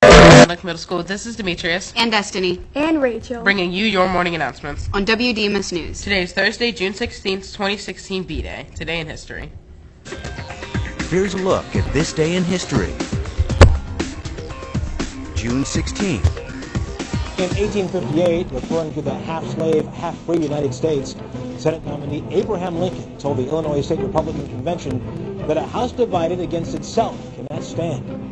Dundalk Middle School. This is Demetrius. And Destiny. And Rachel. Bringing you your morning announcements. On WDMS News. Today is Thursday, June 16th, 2016, B-Day. Today in history. Here's a look at this day in history. June 16th. In 1858, referring to the half-slave, half-free United States, Senate nominee Abraham Lincoln told the Illinois State Republican Convention that a house divided against itself cannot stand.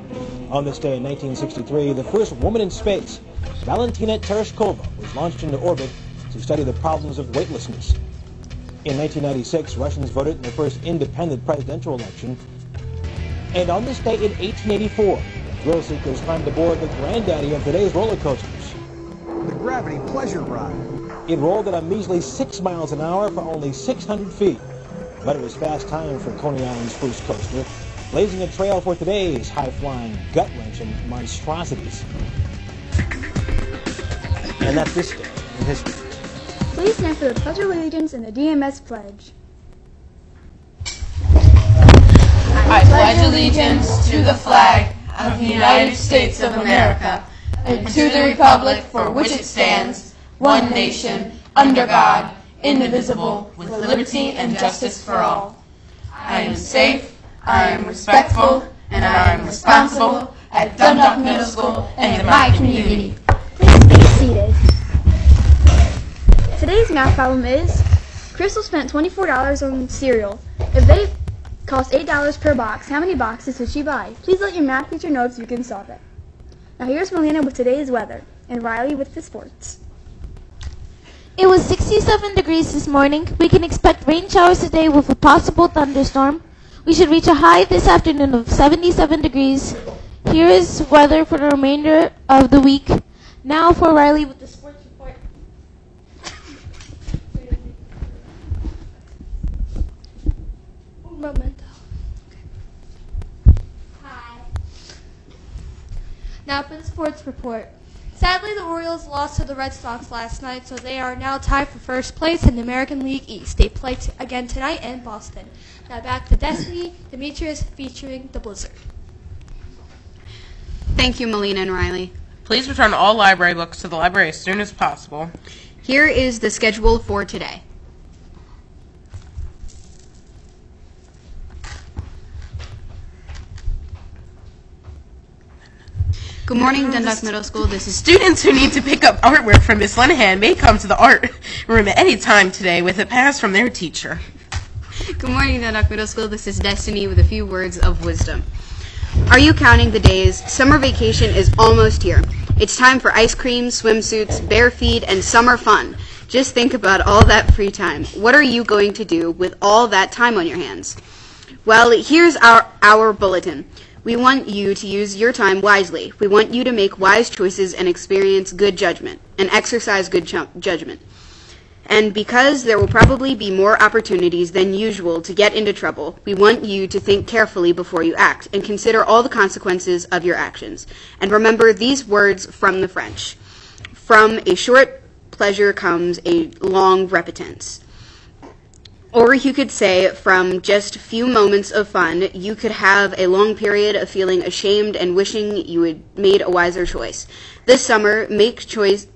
On this day in 1963, the first woman in space, Valentina Tereshkova, was launched into orbit to study the problems of weightlessness. In 1996, Russians voted in their first independent presidential election. And on this day in 1884, thrill seekers climbed aboard the granddaddy of today's roller coasters, the Gravity Pleasure Ride. It rolled at a measly 6 miles an hour for only 600 feet. But it was fast time for Coney Island's first coaster, blazing a trail for today's high-flying, gut-wrenching monstrosities. And that's this day in history. Please stand for the Pledge of Allegiance and the DMS Pledge. I pledge allegiance to the flag of the United States of America and to the republic for which it stands, one nation, under God, indivisible, with liberty and justice for all. I am safe, I am respectful, and I am responsible at Dundalk Middle School and in my community. Please be seated. Today's math problem is, Crystal spent $24 on cereal. If they cost $8 per box, how many boxes did she buy? Please let your math teacher know if you can solve it. Now here's Melina with today's weather, and Riley with the sports. It was 67 degrees this morning. We can expect rain showers today with a possible thunderstorm. We should reach a high this afternoon of 77 degrees. Here is weather for the remainder of the week. Now for Riley with the sports report. Momento. Hi. Now for the sports report. Sadly, the Orioles lost to the Red Sox last night, so they are now tied for first place in the American League East. They play again tonight in Boston. Now back to Destiny, Demetrius featuring the Blizzard. Thank you, Melina and Riley. Please return all library books to the library as soon as possible. Here is the schedule for today. Good morning, Dundalk Middle School. This is Students who need to pick up artwork from Miss Lenahan may come to the art room at any time today with a pass from their teacher. Good morning, Dundalk Middle School. This is Destiny with a few words of wisdom. Are you counting the days? Summer vacation is almost here. It's time for ice cream, swimsuits, bare feet, and summer fun. Just think about all that free time. What are you going to do with all that time on your hands? Well, here's our bulletin. We want you to use your time wisely. We want you to make wise choices and experience good judgment, and exercise good judgment. And because there will probably be more opportunities than usual to get into trouble, we want you to think carefully before you act and consider all the consequences of your actions. And remember these words from the French. From a short pleasure comes a long repentance. Or you could say, from just a few moments of fun, you could have a long period of feeling ashamed and wishing you had made a wiser choice. This summer, make choices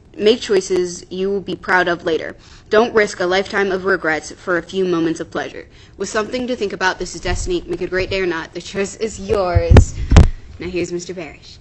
you will be proud of later. Don't risk a lifetime of regrets for a few moments of pleasure. With something to think about, this is Destiny. Make it a great day or not. The choice is yours. Now here's Mr. Barish.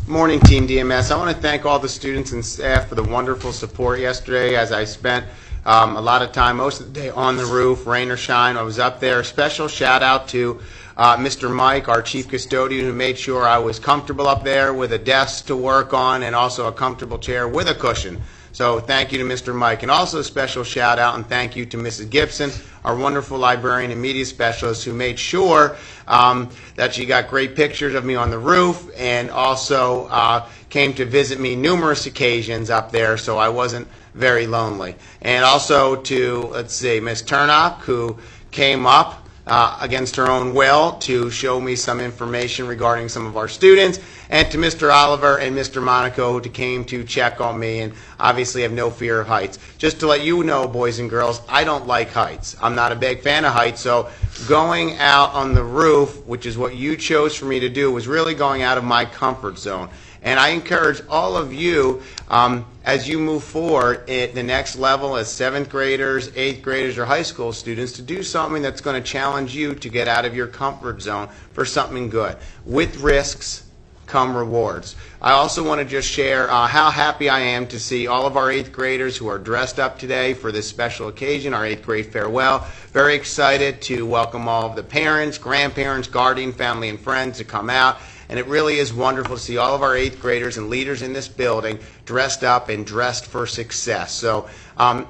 Morning, Team DMS. I want to thank all the students and staff for the wonderful support yesterday as I spent a lot of time, most of the day on the roof, rain or shine. I was up there. Special shout out to Mr. Mike, our chief custodian, who made sure I was comfortable up there with a desk to work on and also a comfortable chair with a cushion. So thank you to Mr. Mike. And also a special shout out and thank you to Mrs. Gibson, our wonderful librarian and media specialist, who made sure that she got great pictures of me on the roof and also came to visit me numerous occasions up there, so I wasn't very lonely. And also to, let's see, Miss Turnock, who came up against her own will to show me some information regarding some of our students, and to Mr. Oliver and Mr. Monaco who came to check on me, and obviously have no fear of heights. Just to let you know, boys and girls, I don't like heights. I'm not a big fan of heights, so going out on the roof, which is what you chose for me to do, was really going out of my comfort zone. And I encourage all of you, as you move forward at the next level as 7th graders, 8th graders, or high school students, to do something that's going to challenge you to get out of your comfort zone for something good. With risks come rewards. I also want to just share how happy I am to see all of our 8th graders who are dressed up today for this special occasion, our 8th grade farewell. Very excited to welcome all of the parents, grandparents, guardian, family, and friends to come out. And it really is wonderful to see all of our 8th graders and leaders in this building dressed up and dressed for success. So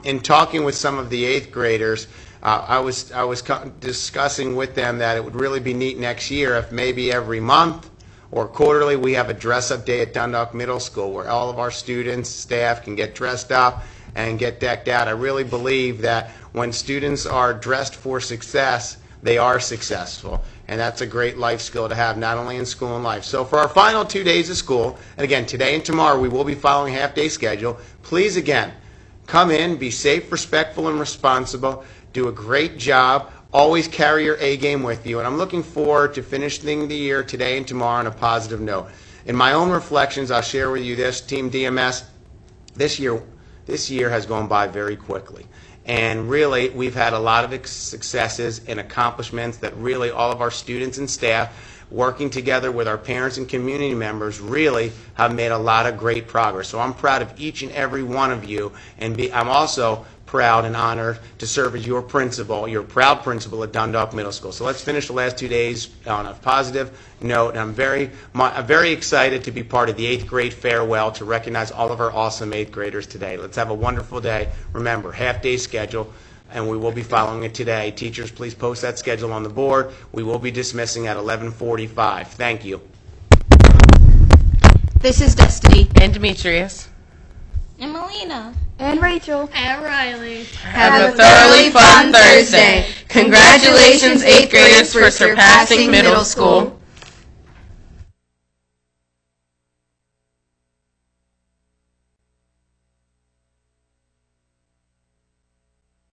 in talking with some of the 8th graders, I was discussing with them that it would really be neat next year if maybe every month or quarterly we have a dress-up day at Dundalk Middle School where all of our students, staff can get dressed up and get decked out. I really believe that when students are dressed for success, they are successful. And that's a great life skill to have, not only in school and life. So for our final 2 days of school, and again, today and tomorrow we will be following a half-day schedule, please, again, come in, be safe, respectful, and responsible, do a great job, always carry your A game with you. And I'm looking forward to finishing the year today and tomorrow on a positive note. In my own reflections, I'll share with you this, Team DMS, this year has gone by very quickly. And really, we've had a lot of successes and accomplishments that really all of our students and staff, working together with our parents and community members, really have made a lot of great progress. So I'm proud of each and every one of you, and I'm also proud and honored to serve as your principal, your proud principal at Dundalk Middle School. So let's finish the last 2 days on a positive note. And I'm very excited to be part of the 8th grade farewell to recognize all of our awesome 8th graders today. Let's have a wonderful day. Remember, half-day schedule, and we will be following it today. Teachers, please post that schedule on the board. We will be dismissing at 11:45. Thank you. This is Destiny. And Demetrius. And Melina. And Rachel. And Riley. Have a thoroughly fun Thursday. Congratulations, 8th graders, for surpassing middle school.